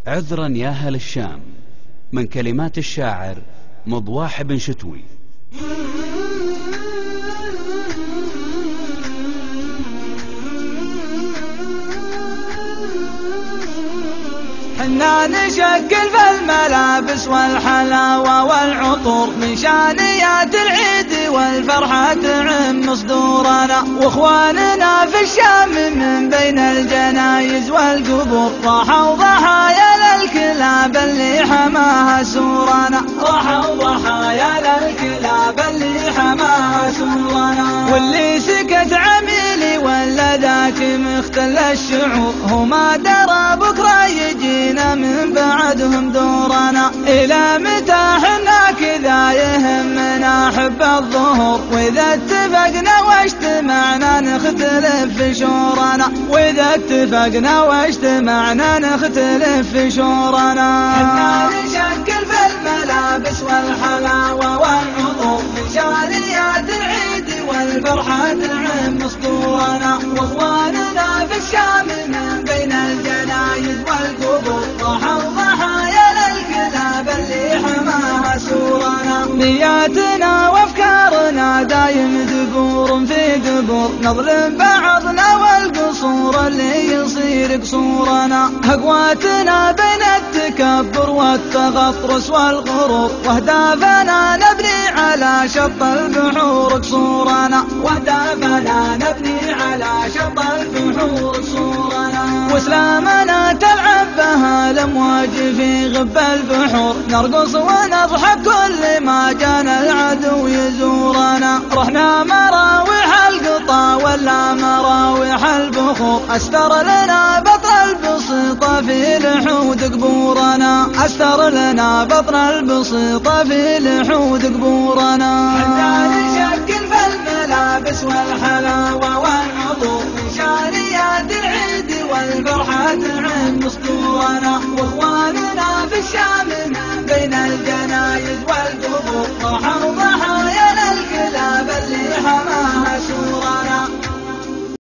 عذرا يا أهل الشام، من كلمات الشاعر مضواح بن شتوي. حنا نشكل في الملابس والحلاوة والعطور من شانيات العيد والفرحة تعم صدورنا، واخواننا في الشام من بين الجنايز والقبور راحوا ضحايا للكلاب اللي حماها سورنا، راحوا ضحايا للكلاب اللي حماها سورنا. واللي سكت عميلي ولا ذاك مختل الشعور، هو ما درى بكره يجينا من بعدهم دورنا. إلى متى حنا كذا يهمنا حب الظهور، وإذا اتفقنا واجتمعنا نختلف في شورنا، وإذا اتفقنا واجتمعنا نختلف في شورنا. حنا نشكل في الملابس والحلاوة والعطور من شانيات العيد والفرحة تعم صدورنا، واخواننا في الشام من بين الجنايز والقبور راحوا ضحايا للكلاب اللي حماها سورنا. نياتنا وافكارنا دايم دبور في دبور، نظلم بعضنا والقصور اللي يصير قصورنا. اقواتنا بين التكبر والتغطرس والغرور، واهدافنا نبني على شط البحور قصورنا، واهدافنا نبني على شط البحور قصورنا. واسلامنا تلعب بها الامواج في غب البحور، نرقص ونضحك كل ما جانا العدو يزورنا. رحنا مراوح القطا ولا مراوح البخور، استر لنا بطن البسيطة في لحود قبورنا، استر لنا بطن البسيطة في لحود قبورنا. حتى نشكل في الملابس والحلاوة والعطور من شانيات العيد والفرحة تعم صدورنا، واخواننا في الشام